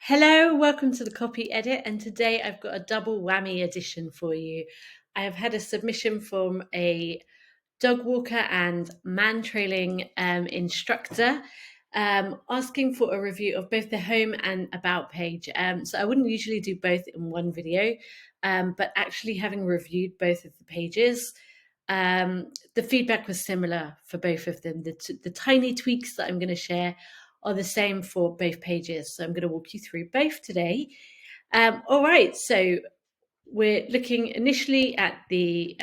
Hello, welcome to the Copy Edit, and today I've got a double whammy edition for you. I have had a submission from a dog walker and man trailing instructor asking for a review of both the home and about page. So I wouldn't usually do both in one video, but actually having reviewed both of the pages, the feedback was similar for both of them. The tiny tweaks that I'm going to share are the same for both pages. So I'm going to walk you through both today. All right, so we're looking initially at the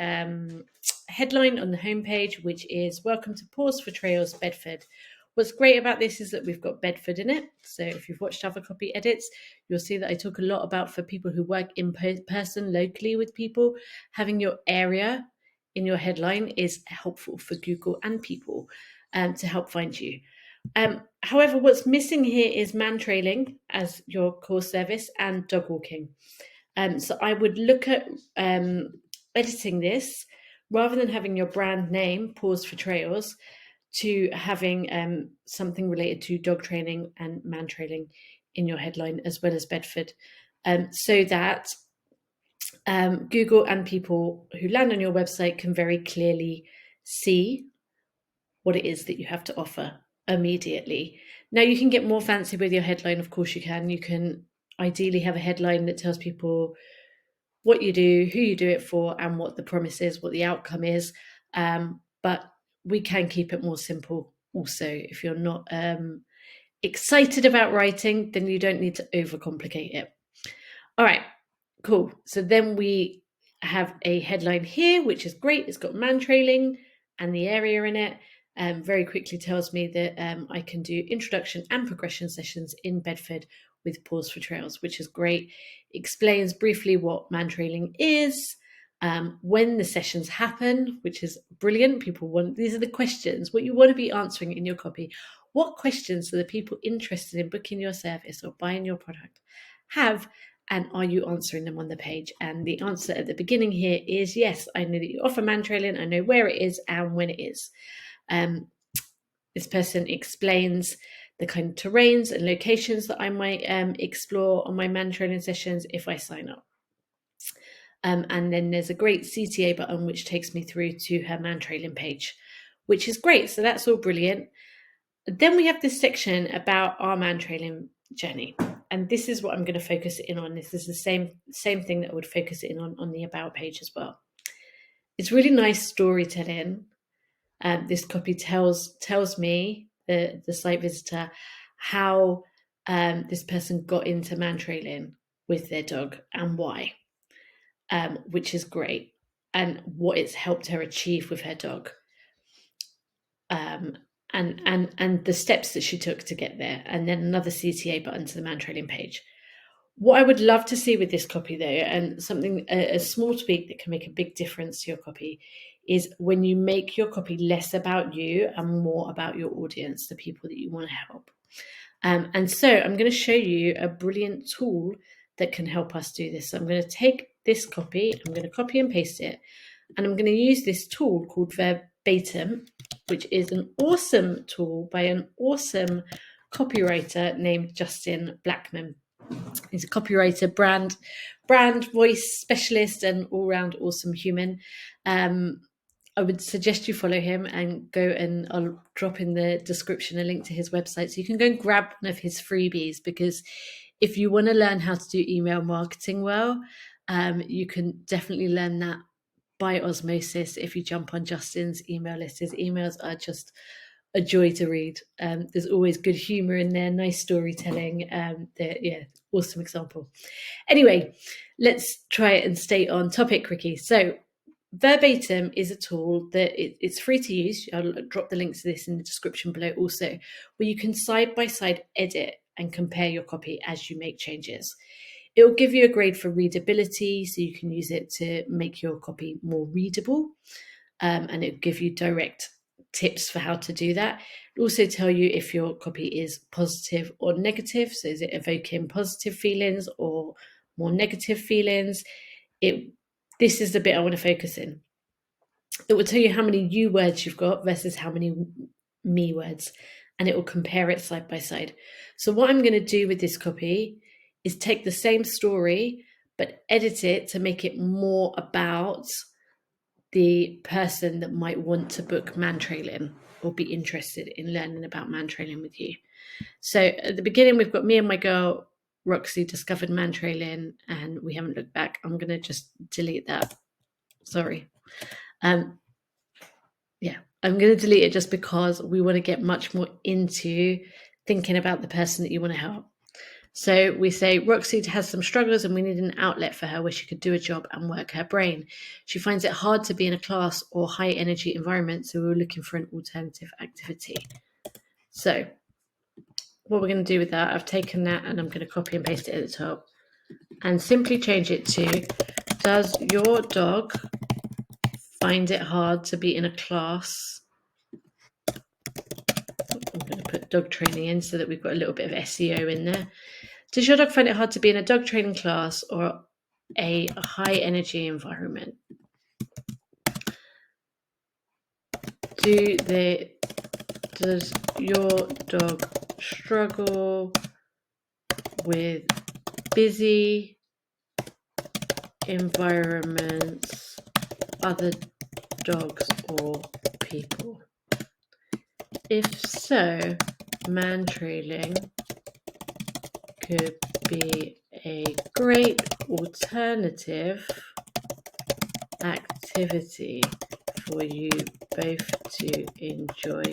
headline on the homepage, which is Welcome to Pause for Trails, Bedford. What's great about this is that we've got Bedford in it. So if you've watched other copy edits, you'll see that I talk a lot about, for people who work in person locally with people, having your area in your headline is helpful for Google and people to help find you. However, what's missing here is man trailing as your core service and dog walking. So I would look at editing this, rather than having your brand name, Pause for Trails, to having something related to dog training and man trailing in your headline, as well as Bedford, so that Google and people who land on your website can very clearly see what it is that you have to offer immediately. Now, you can get more fancy with your headline. Of course you can. You can ideally have a headline that tells people what you do, who you do it for, and what the promise is, what the outcome is. But we can keep it more simple also. If you're not excited about writing, then you don't need to overcomplicate it. All right, cool. So then we have a headline here, which is great. It's got man trailing and the area in it. Very quickly tells me that I can do introduction and progression sessions in Bedford with Pause for Trails, which is great. Explains briefly what man trailing is, when the sessions happen, which is brilliant. People want, these are the questions, what you want to be answering in your copy. What questions do the people interested in booking your service or buying your product have, and are you answering them on the page? And the answer at the beginning here is yes, I know that you offer man trailing, I know where it is and when it is. This person explains the kind of terrains and locations that I might explore on my man trailing sessions if I sign up. And then there's a great CTA button which takes me through to her man trailing page, which is great. So that's all brilliant. Then we have this section about our man trailing journey. And this is what I'm going to focus in on. This is the same thing that I would focus in on the about page as well. It's really nice storytelling. This copy tells me, the site visitor, how this person got into man trailing with their dog and why, which is great, and what it's helped her achieve with her dog, and the steps that she took to get there, and then another CTA button to the man trailing page. What I would love to see with this copy, though, and something, a small tweak that can make a big difference to your copy, is when you make your copy less about you and more about your audience, the people that you want to help. And so I'm going to show you a brilliant tool that can help us do this. So I'm going to take this copy, I'm going to copy and paste it, and I'm going to use this tool called Verbatim, which is an awesome tool by an awesome copywriter named Justin Blackman. He's a copywriter, brand voice specialist, and all-round awesome human. I would suggest you follow him and go, and I'll drop in the description a link to his website so you can go and grab one of his freebies, because if you want to learn how to do email marketing well, you can definitely learn that by osmosis if you jump on Justin's email list. His emails are just a joy to read. There's always good humor in there, nice storytelling. Awesome example. Anyway, let's try it and stay on topic, Ricky. So Verbatim is a tool that it's free to use. I'll drop the links to this in the description below also, where you can side-by-side edit and compare your copy as you make changes. It will give you a grade for readability, so you can use it to make your copy more readable, and it'll give you direct tips for how to do that. It'll also tell you if your copy is positive or negative. So is it evoking positive feelings or more negative feelings? This is the bit I want to focus in. It will tell you how many you words you've got versus how many me words, and it will compare it side by side. So what I'm going to do with this copy is take the same story, but edit it to make it more about the person that might want to book man trailing or be interested in learning about man trailing with you. So at the beginning, we've got me and my girl, Roxy, discovered man trailing, and we haven't looked back. I'm going to just delete that. Sorry. I'm going to delete it just because we want to get much more into thinking about the person that you want to help. So we say Roxy has some struggles and we need an outlet for her where she could do a job and work her brain. She finds it hard to be in a class or high energy environment, so we were looking for an alternative activity. So what we're going to do with that, I've taken that and I'm going to copy and paste it at the top and simply change it to, does your dog find it hard to be in a class? I'm going to put dog training in so that we've got a little bit of SEO in there. Does your dog find it hard to be in a dog training class or a high energy environment? Does your dog struggle with busy environments, other dogs or people? If so, man trailing could be a great alternative activity for you both to enjoy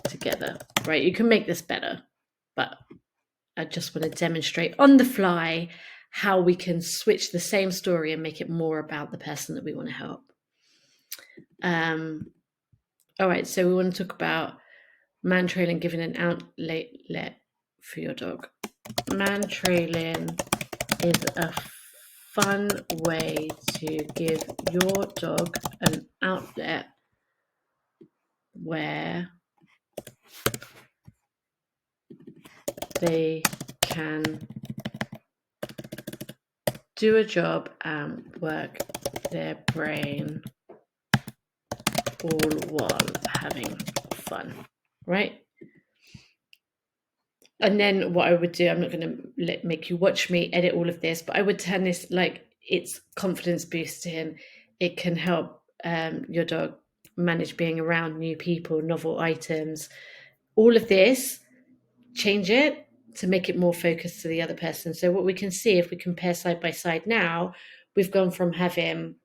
together. Right, you can make this better, but I just want to demonstrate on the fly how we can switch the same story and make it more about the person that we want to help. All right, so we want to talk about man trailing giving an outlet for your dog. Man trailing is a fun way to give your dog an outlet where they can do a job and work their brain all while having fun, right? And then what I would do, I'm not going to make you watch me edit all of this, but I would turn this like it's confidence boosting. It can help your dog manage being around new people, novel items, all of this, change it to make it more focused to the other person. So what we can see, if we compare side by side now, we've gone from having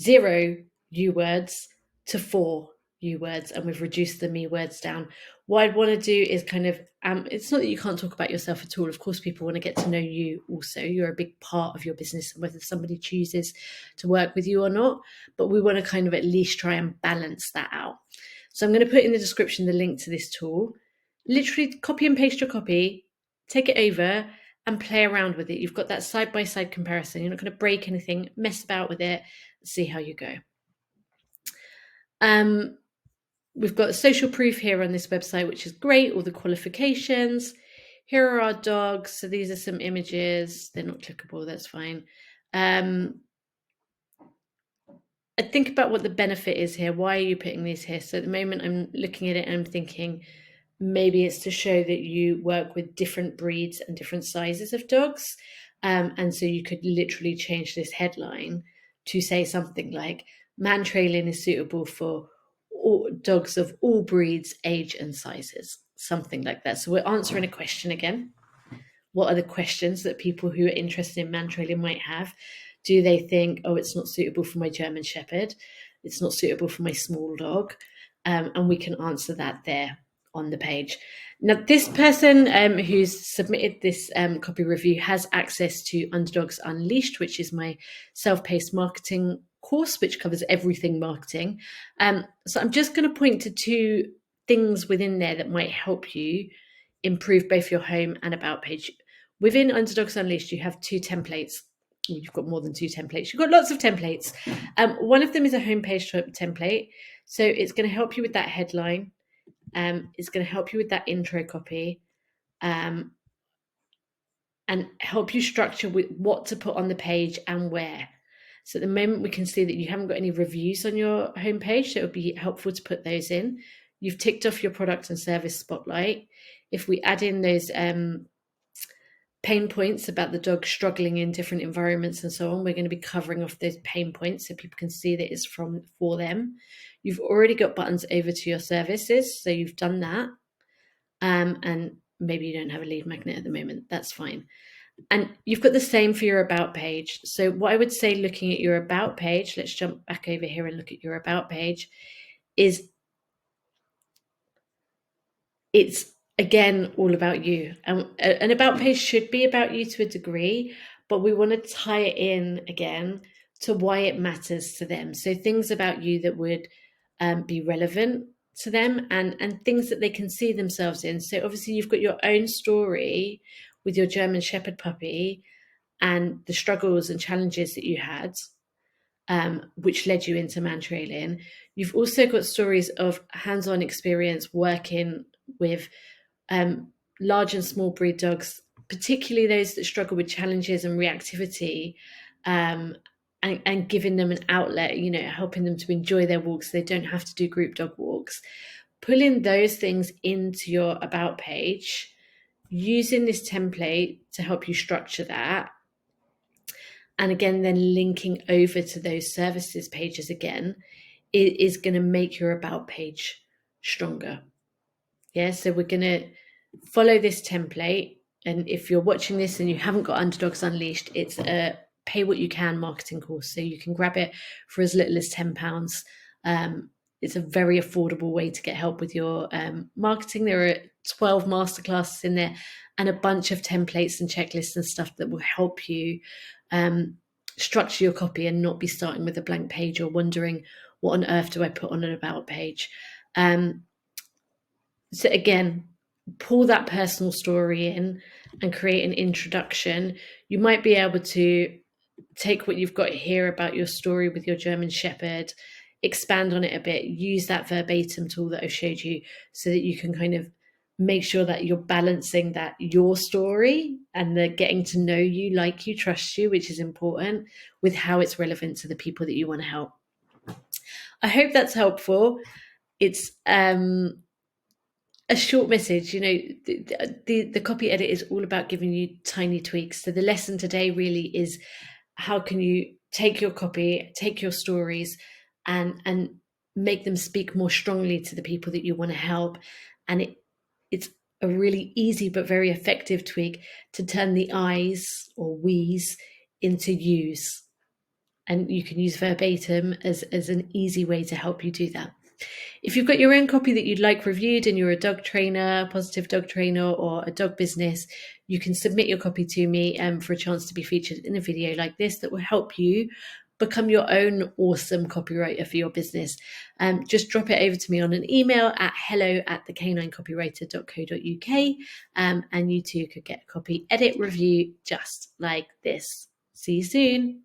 0 U words to 4 U words, and we've reduced the me words down. What I'd want to do is kind of, it's not that you can't talk about yourself at all. Of course, people want to get to know you also. You're a big part of your business, whether somebody chooses to work with you or not. But we want to kind of at least try and balance that out. So I'm going to put in the description the link to this tool. Literally copy and paste your copy, take it over and play around with it. You've got that side-by-side comparison. You're not going to break anything, mess about with it, see how you go. We've got social proof here on this website, which is great, all the qualifications. Here are our dogs. So these are some images. They're not clickable, that's fine. I think about what the benefit is here. Why are you putting these here? So at the moment I'm looking at it and I'm thinking maybe it's to show that you work with different breeds and different sizes of dogs. And so you could literally change this headline to say something like, man trailing is suitable for dogs of all breeds, age and sizes, something like that. So we're answering a question again. What are the questions that people who are interested in man trailing might have? Do they think, oh, it's not suitable for my German Shepherd? It's not suitable for my small dog? And we can answer that there on the page. Now, this person who's submitted this copy review has access to Underdogs Unleashed, which is my self-paced marketing course, which covers everything marketing. So I'm just going to point to 2 things within there that might help you improve both your home and about page. Within Underdogs Unleashed, you have 2 templates. Well, you've got more than 2 templates. You've got lots of templates. One of them is a homepage template. So it's going to help you with that headline. It's going to help you with that intro copy and help you structure with what to put on the page and where. So at the moment we can see that you haven't got any reviews on your homepage, so it would be helpful to put those in. You've ticked off your product and service spotlight. If we add in those pain points about the dog struggling in different environments and so on. We're going to be covering off those pain points so people can see that it's for them. You've already got buttons over to your services, so you've done that. And maybe you don't have a lead magnet at the moment. That's fine. And you've got the same for your about page. So what I would say, looking at your about page, let's jump back over here and look at your about page, is it's again all about you. And an about page should be about you to a degree, but we want to tie it in again to why it matters to them. So things about you that would be relevant to them, and things that they can see themselves in. So obviously you've got your own story with your German Shepherd puppy and the struggles and challenges that you had, which led you into man trailing. You've also got stories of hands-on experience working with large and small breed dogs, particularly those that struggle with challenges and reactivity, and giving them an outlet, helping them to enjoy their walks. They don't have to do group dog walks. Pulling those things into your about page, using this template to help you structure that. And again, then linking over to those services pages again, is going to make your about page stronger. Yeah, so we're going to follow this template. And if you're watching this and you haven't got Underdogs Unleashed, it's a pay what you can marketing course. So you can grab it for as little as £10. It's a very affordable way to get help with your marketing. There are 12 masterclasses in there and a bunch of templates and checklists and stuff that will help you structure your copy and not be starting with a blank page or wondering, what on earth do I put on an about page? So again, pull that personal story in and create an introduction. You might be able to take what you've got here about your story with your German Shepherd, expand on it a bit, use that verbatim tool that I've showed you so that you can kind of make sure that you're balancing that your story and the getting to know you, like you, trust you, which is important, with how it's relevant to the people that you want to help. I hope that's helpful. It's a short message. The copy edit is all about giving you tiny tweaks. So the lesson today really is, how can you take your copy, take your stories, and make them speak more strongly to the people that you want to help. And it's a really easy but very effective tweak to turn the I's or we's into you's. And you can use verbatim as an easy way to help you do that. If you've got your own copy that you'd like reviewed and you're a dog trainer, positive dog trainer, or a dog business, you can submit your copy to me for a chance to be featured in a video like this that will help you become your own awesome copywriter for your business. Just drop it over to me on an email at hello@thecaninecopywriter.co.uk, and you too could get a copy edit review just like this. See you soon.